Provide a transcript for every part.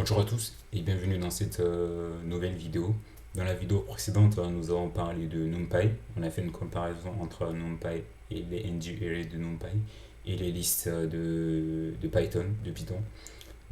Bonjour à tous et bienvenue dans cette nouvelle vidéo. Dans la vidéo précédente, nous avons parlé de NumPy. On a fait une comparaison entre NumPy et les ng arrays de NumPy et les listes de Python.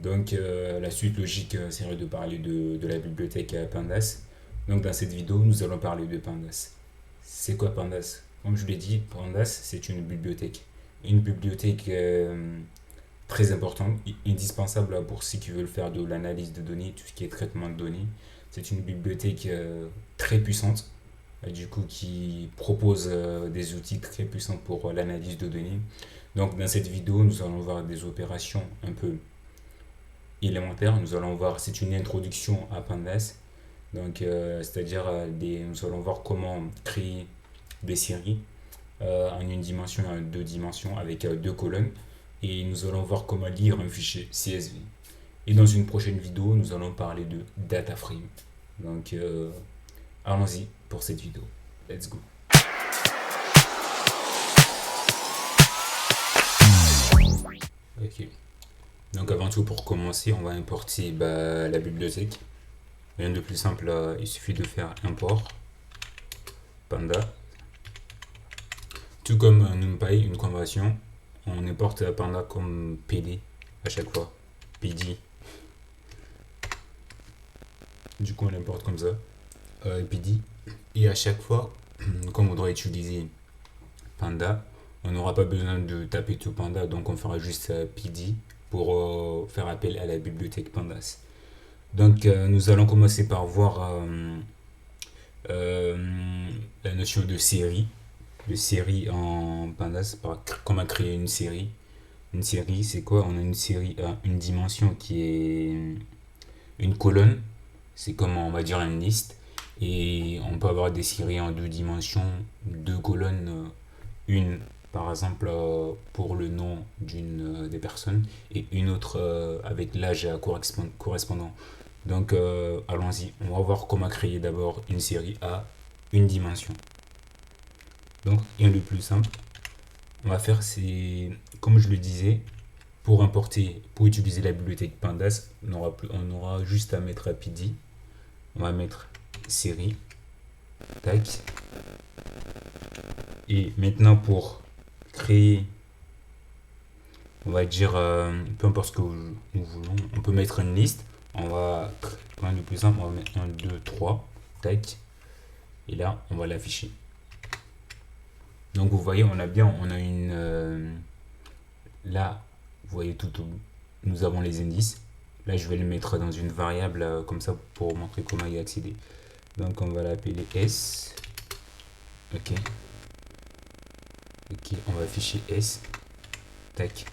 Donc la suite logique serait de parler de la bibliothèque Pandas. Donc dans cette vidéo, nous allons parler de Pandas. C'est quoi Pandas? Comme je l'ai dit, Pandas c'est une bibliothèque. Une bibliothèque très important, indispensable pour ceux qui veulent faire de l'analyse de données, tout ce qui est traitement de données. C'est une bibliothèque très puissante, du coup qui propose des outils très puissants pour l'analyse de données. Donc dans cette vidéo, nous allons voir des opérations un peu élémentaires. Nous allons voir, c'est une introduction à Pandas, donc c'est-à-dire nous allons voir comment créer des séries en une dimension et en deux dimensions avec deux colonnes et nous allons voir comment lire un fichier CSV. Et dans une prochaine vidéo, nous allons parler de data frame. Donc, allons-y pour cette vidéo. Let's go. Ok. Donc, avant tout, pour commencer, on va importer la bibliothèque. Rien de plus simple, il suffit de faire import panda. Tout comme NumPy, une conversion, on importe panda comme PD à chaque fois. PD. Du coup, on importe comme ça. PD. Et à chaque fois, comme on doit utiliser panda, on n'aura pas besoin de taper tout panda. Donc, on fera juste PD pour faire appel à la bibliothèque pandas. Donc, nous allons commencer par voir la notion de série. De série en pandas, comment créer une série. Une série, c'est quoi? On a une série à une dimension qui est une colonne. C'est comme, on va dire, une liste. Et on peut avoir des séries en deux dimensions, deux colonnes. Une, par exemple, pour le nom d'une des personnes. Et une autre avec l'âge correspondant. Donc, allons-y. On va voir comment créer d'abord une série à une dimension. Donc, rien de plus simple. On va faire, c'est, comme je le disais, pour utiliser la bibliothèque Pandas, on aura juste à mettre PD. On va mettre série. Tac. Et maintenant, pour créer, on va dire, peu importe ce que nous voulons, on peut mettre une liste. On va, rien de plus simple, on va mettre 1, 2, 3. Tac. Et là, on va l'afficher. Donc vous voyez, on a une... là, vous voyez tout au bout, nous avons les indices. Là, je vais le mettre dans une variable comme ça pour montrer comment y accéder. Donc on va l'appeler S. Ok. Ok, on va afficher S. Tac.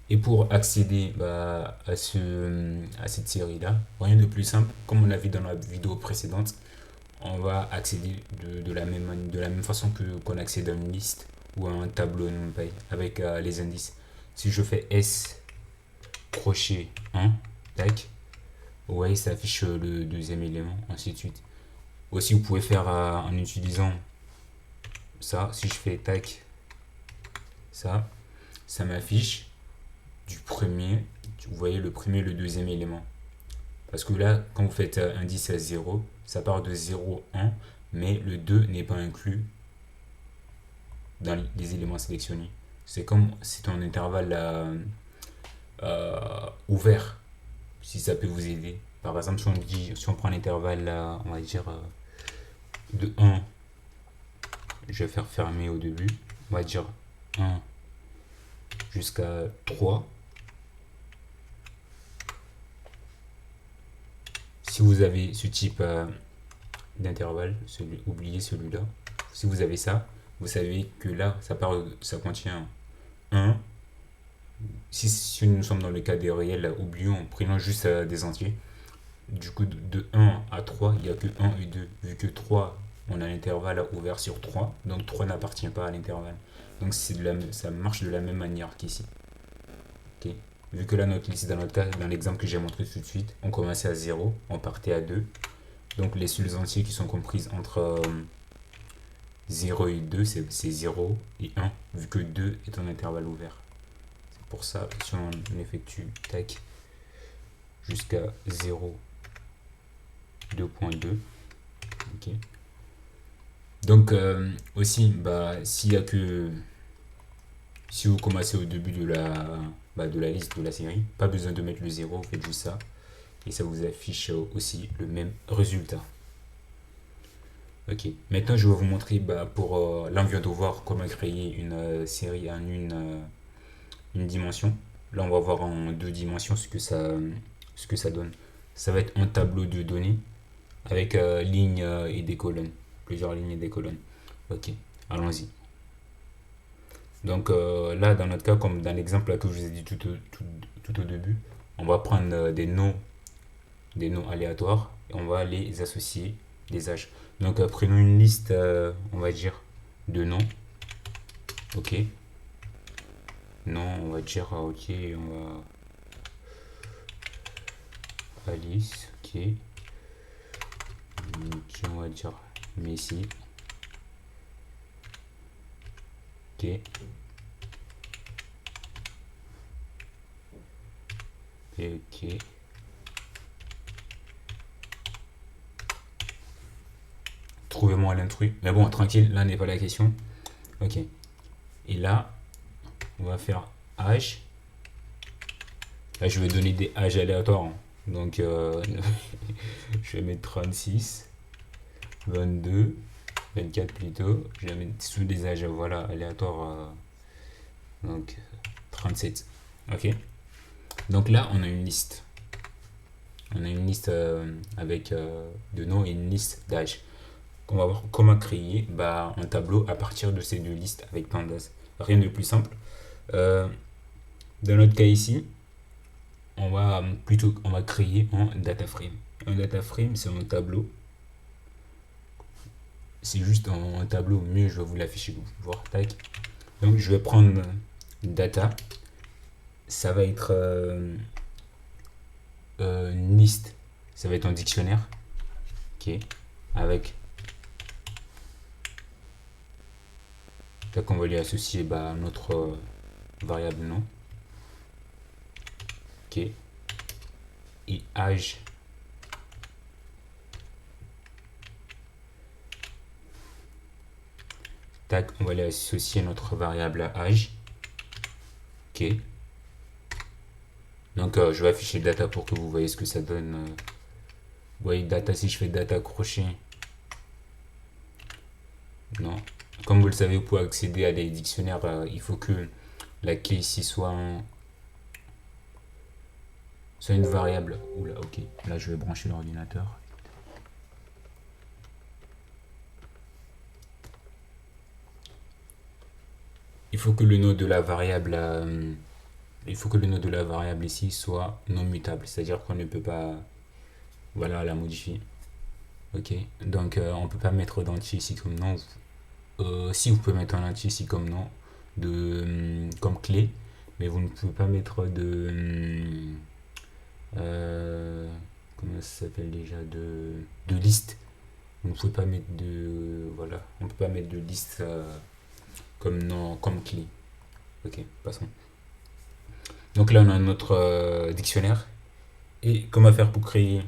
Et pour accéder à cette série-là, rien de plus simple, comme on l'a vu dans la vidéo précédente, on va accéder de la même façon qu'on accède à une liste ou à un tableau NumPy avec les indices. Si je fais S crochet 1, tac, vous voyez, ça affiche le deuxième élément, ainsi de suite. Aussi, vous pouvez faire en utilisant ça. Si je fais tac, ça m'affiche du premier, vous voyez le premier et le deuxième élément. Parce que là, quand vous faites indice à 0, ça part de 0, 1, mais le 2 n'est pas inclus dans les éléments sélectionnés. C'est comme c'est un intervalle ouvert, si ça peut vous aider. Par exemple, si on prend l'intervalle, on va dire de 1, je vais faire fermer au début. On va dire 1 jusqu'à 3. Si vous avez ce type d'intervalle, oubliez celui-là. Si vous avez ça, vous savez que là, ça contient 1. Si nous sommes dans le cas des réels, oublions, prenons juste des entiers. Du coup, de 1 à 3, il n'y a que 1 et 2. Vu que 3, on a l'intervalle ouvert sur 3, donc 3 n'appartient pas à l'intervalle. Donc ça marche de la même manière qu'ici. Okay. Vu que là, notre liste, dans l'exemple que j'ai montré tout de suite, on commençait à 0, on partait à 2. Donc les seuls entiers qui sont comprises entre 0 et 2, c'est 0 et 1, vu que 2 est un intervalle ouvert. C'est pour ça, si on effectue tac, jusqu'à 0, 2.2. Ok. Donc aussi, s'il y a que si vous commencez au début de la liste de la série, pas besoin de mettre le 0, vous faites juste ça et ça vous affiche aussi le même résultat. Ok, maintenant je vais vous montrer pour là on vient de voir comment créer une série en une dimension. Là on va voir en deux dimensions ce que ça donne. Ça va être un tableau de données avec lignes et des colonnes, plusieurs lignes et des colonnes. Ok, allons-y. Donc là, dans notre cas, comme dans l'exemple que je vous ai dit tout au début, on va prendre des noms aléatoires et on va les associer des âges. Donc prenons une liste, on va dire, de noms. Ok. Non, on va dire, ok, on va Alice, ok. Ok, on va dire Messi. Ok. Ok. Trouvez-moi l'intrus. Mais bon, tranquille, là n'est pas la question. Ok. Et là, on va faire âge. Là, je vais donner des âges aléatoires, hein. Donc, je vais mettre 36, 22, 24 plutôt. Je vais mettre sous des âges, voilà, aléatoires. Donc, 37. Ok. Donc là, on a une liste. On a une liste avec de noms et une liste d'âges. On va voir comment créer un tableau à partir de ces deux listes avec pandas. Rien de plus simple. Dans notre cas ici, on va créer un data frame. Un data frame, c'est un tableau. C'est juste un tableau, mieux je vais vous l'afficher pour voir. Tac. Donc je vais prendre data. Ça va être une liste. Ça va être un dictionnaire. Ok. Avec. Tac, on va lui associer notre variable nom. Ok. Et âge. Tac, on va aller associer notre variable à âge. Ok. Donc je vais afficher data pour que vous voyez ce que ça donne. Vous voyez data, si je fais data crochet. Non. Comme vous le savez, pour accéder à des dictionnaires, il faut que la clé ici soit une variable. Oula, ok. Là, je vais brancher l'ordinateur. Il faut que le nom de la variable ici soit non mutable, c'est-à-dire qu'on ne peut pas la modifier. Ok, donc on peut pas mettre d'entier ici comme nom. Si vous pouvez mettre un entier ici comme nom comme clé, mais vous ne pouvez pas mettre comment ça s'appelle déjà, de liste. Vous ne pouvez pas mettre on peut pas mettre de liste comme nom, comme clé. Ok, passons. Donc là, on a notre dictionnaire. Et comment faire pour créer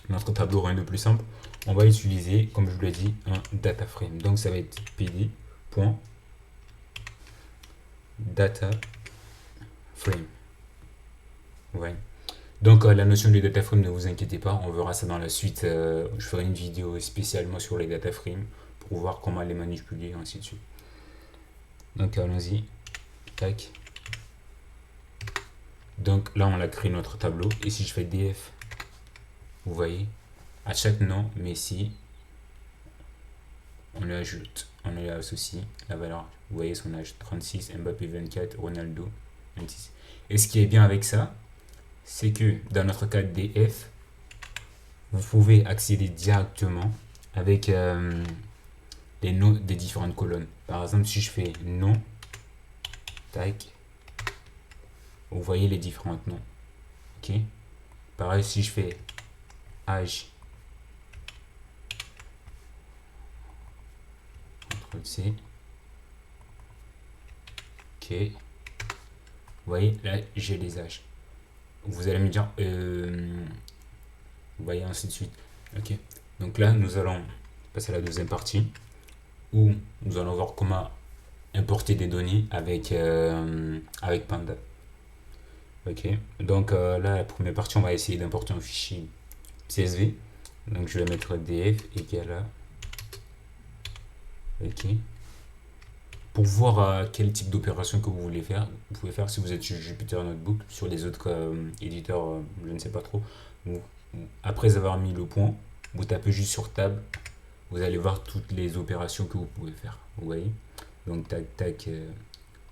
notre tableau, rien de plus simple? On va utiliser, comme je vous l'ai dit, un data frame. Donc ça va être pd.data frame. Ouais. Donc la notion de data frame, ne vous inquiétez pas, on verra ça dans la suite. Je ferai une vidéo spécialement sur les data frames pour voir comment les manipuler, ainsi de suite. Donc allons-y. Tac. Donc là, on a créé notre tableau. Et si je fais df, vous voyez, à chaque nom, mais ici, on lui ajoute, on lui associe la valeur. Vous voyez son âge 36, Mbappé 24, Ronaldo 26. Et ce qui est bien avec ça, c'est que dans notre cas df, vous pouvez accéder directement avec les noms des différentes colonnes. Par exemple, si je fais nom, tac, vous voyez les différents noms. Ok. Pareil, si je fais âge, CTRL-C. Ok. Vous voyez, là, j'ai les âges. vous allez me dire, vous voyez, ainsi de suite. Ok. Donc là, nous allons passer à la deuxième partie où nous allons voir comment importer des données avec Panda. Ok. Donc là, la première partie, on va essayer d'importer un fichier CSV. Donc je vais mettre df égale à. Ok. Pour voir quel type d'opération que vous voulez faire, vous pouvez faire si vous êtes sur Jupyter Notebook, sur les autres éditeurs, je ne sais pas trop. Après avoir mis le point, vous tapez juste sur Tab, vous allez voir toutes les opérations que vous pouvez faire. Vous voyez? Donc tac tac,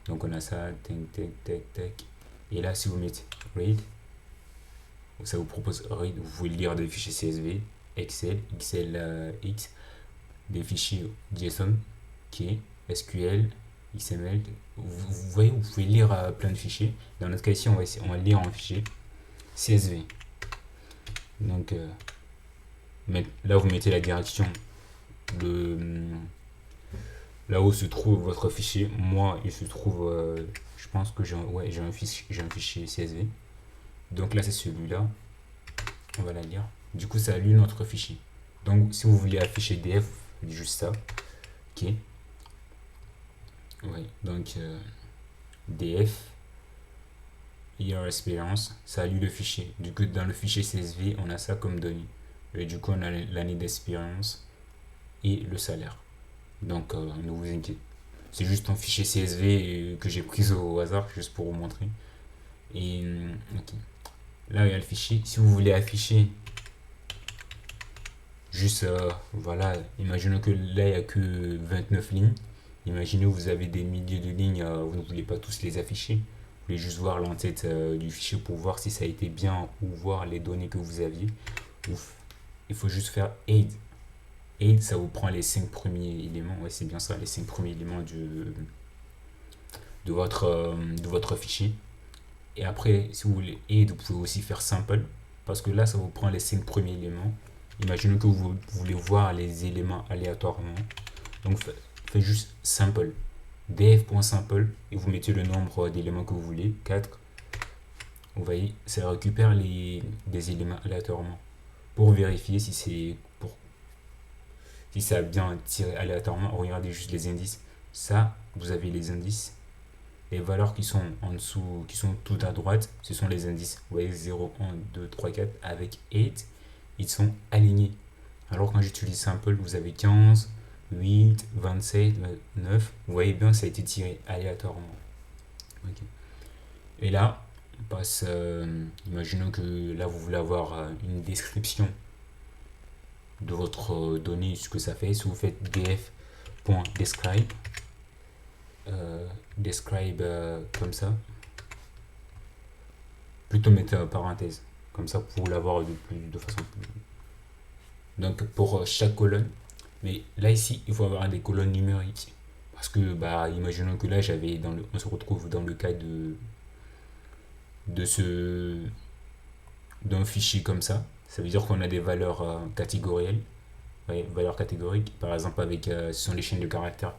donc on a ça, tac tac tac tac. Et là, si vous mettez read, ça vous propose read, vous pouvez lire des fichiers CSV, Excel, XLX, des fichiers JSON, qui SQL, XML. Vous voyez, vous pouvez lire plein de fichiers. Dans notre cas ici, on va lire un fichier CSV. Donc là, vous mettez la direction de là où se trouve votre fichier. Moi, il se trouve, je pense que j'ai un fichier CSV. Donc là, c'est celui-là. On va la lire. Du coup, ça lu notre fichier. Donc, si vous voulez afficher DF, vous faites juste ça. Ok. Oui, donc DF, year expérience, ça lu le fichier. Du coup, dans le fichier CSV, on a ça comme données. Et du coup, on a l'année d'expérience et le salaire. Donc, ne vous inquiétez. C'est juste un fichier CSV que j'ai pris au hasard, juste pour vous montrer. Et ok. Là, il y a le fichier. Si vous voulez afficher juste, voilà, imaginons que là, il n'y a que 29 lignes. Imaginez vous avez des milliers de lignes, vous ne voulez pas tous les afficher. Vous voulez juste voir l'entête du fichier pour voir si ça a été bien ou voir les données que vous aviez. Il faut juste faire aid. Aid, ça vous prend les 5 premiers éléments. Ouais, c'est bien ça, les 5 premiers éléments de votre fichier. Et après, si vous voulez aid, vous pouvez aussi faire simple. Parce que là, ça vous prend les 5 premiers éléments. Imaginez que vous voulez voir les éléments aléatoirement. Donc, faites juste simple. df.simple et vous mettez le nombre d'éléments que vous voulez, 4. Vous voyez, ça récupère des éléments aléatoirement. Pour vérifier si ça a bien tiré aléatoirement, regardez juste les indices. Ça, vous avez les indices. Les valeurs qui sont en dessous, qui sont tout à droite, ce sont les indices. Vous voyez, 0, 1, 2, 3, 4 avec 8, ils sont alignés. Alors quand j'utilise simple, vous avez 15, 8, 27, 9. Vous voyez bien, ça a été tiré aléatoirement. Okay. Et là, on passe. Imaginons que là, vous voulez avoir une description de votre donnée, ce que ça fait. Si vous faites df.describe, describe comme ça, plutôt mettez parenthèse, comme ça pour l'avoir de façon plus. Donc pour chaque colonne, mais là ici il faut avoir des colonnes numériques parce que imaginons que là on se retrouve dans le cas d'un fichier comme ça. Ça veut dire qu'on a des valeurs catégorielles, valeurs catégoriques, par exemple avec ce sont les chaînes de caractères,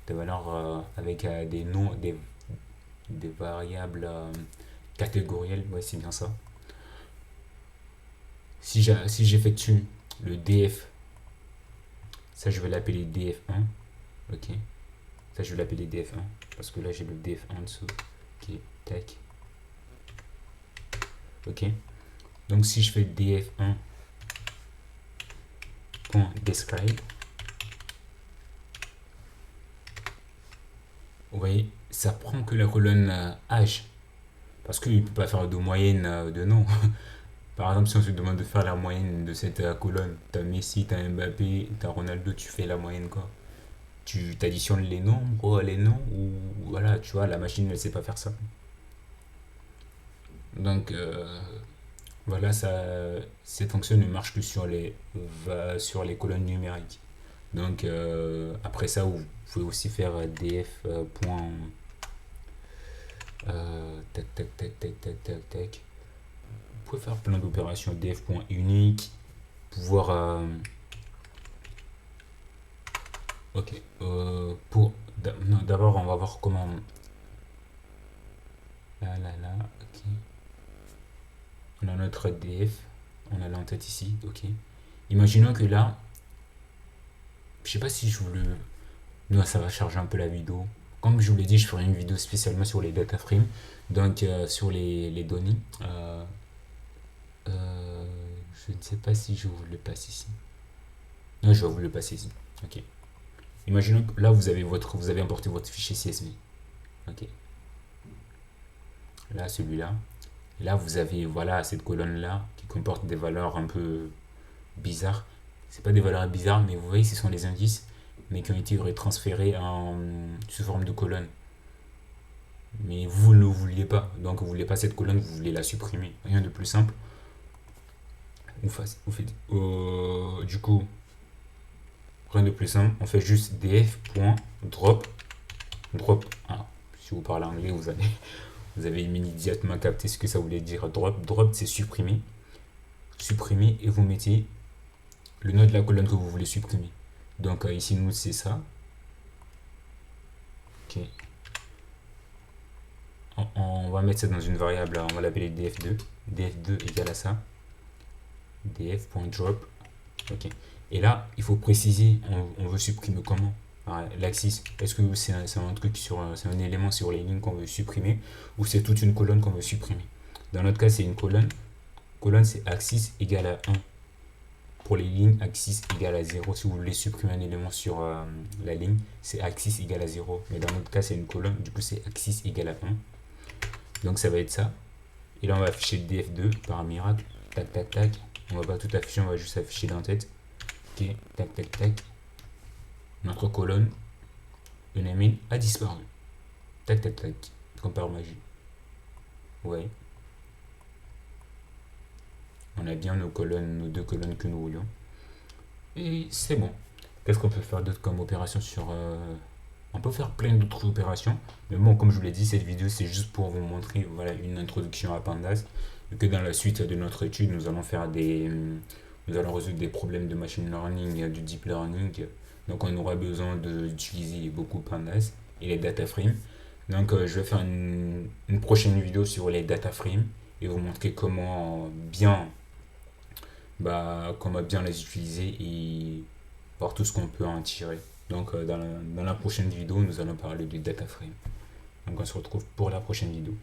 des valeurs avec des noms, des variables catégorielles, ouais c'est bien ça. Si j'effectue le df, ça je vais l'appeler df1, ok, ça je vais l'appeler df1 parce que là j'ai le df1 en dessous, ok, tac, ok. Donc si je fais df1.describe, vous voyez, ça prend que la colonne âge parce qu'il ne peut pas faire de moyenne de nom. Par exemple, si on se demande de faire la moyenne de cette colonne, t'as Messi, t'as Mbappé, t'as Ronaldo, tu fais la moyenne quoi. Tu t'additionnes les nombres, les noms, ou voilà, tu vois, la machine ne sait pas faire ça. Donc voilà, cette fonction ne marche que sur les colonnes numériques. Donc après ça, vous pouvez aussi faire df. Tac tac tac tac tac tac tac. Vous pouvez faire plein d'opérations df.unique, pouvoir ok, d'abord on va voir comment là ok, On a notre DF, on a l'entête ici, ok. Imaginons que là, je sais pas si je vous le... Non, ça va charger un peu la vidéo. Comme je vous l'ai dit, je ferai une vidéo spécialement sur les data frames, donc sur les données. Je ne sais pas si je vous le passe ici. Non, je vais vous le passer ici. Ok. Imaginons que là, vous avez importé votre fichier CSV. Ok. Là, celui-là. Là, vous avez, voilà, cette colonne-là qui comporte des valeurs un peu bizarres. C'est pas des valeurs bizarres, mais vous voyez, ce sont les indices, mais qui ont été retransférés sous forme de colonne. Mais vous ne le vouliez pas. Donc, vous ne voulez pas cette colonne, vous voulez la supprimer. Rien de plus simple. Du coup, rien de plus simple. On fait juste df.drop. Drop. Ah, si vous parlez anglais, vous avez immédiatement capté ce que ça voulait dire. Drop. Drop, c'est supprimer. Supprimer et vous mettez le nom de la colonne que vous voulez supprimer. Donc ici, nous, c'est ça. Ok. On va mettre ça dans une variable, on va l'appeler df2. df2 égale à ça. df.drop. Ok. Et là, il faut préciser, on veut supprimer comment l'axis. Est-ce que c'est un truc c'est un élément sur les lignes qu'on veut supprimer ou c'est toute une colonne qu'on veut supprimer? Dans notre cas, c'est une colonne. Colonne, c'est axis égale à 1. Pour les lignes, axis égale à 0. Si vous voulez supprimer un élément sur la ligne, c'est axis égale à 0. Mais dans notre cas, c'est une colonne. Du coup, c'est axis égale à 1. Donc, ça va être ça. Et là, on va afficher df2 par miracle. Tac, tac, tac. On va pas tout afficher, on va juste afficher l'entête. Ok, tac, tac, tac. Notre colonne, le naming a disparu. Tac, tac, tac. Comme par magie. Ouais. On a bien nos deux colonnes que nous voulions. Et c'est bon. Qu'est-ce qu'on peut faire d'autre comme opération sur... On peut faire plein d'autres opérations. Mais bon, comme je vous l'ai dit, cette vidéo, c'est juste pour vous montrer voilà, une introduction à Pandas. Et que dans la suite de notre étude, nous allons résoudre des problèmes de machine learning, du deep learning. Donc, on aura besoin d'utiliser beaucoup Pandas et les data frames. Donc, je vais faire une prochaine vidéo sur les data frames et vous montrer comment bien les utiliser et voir tout ce qu'on peut en tirer. Donc dans la prochaine vidéo, nous allons parler du data frame. Donc on se retrouve pour la prochaine vidéo.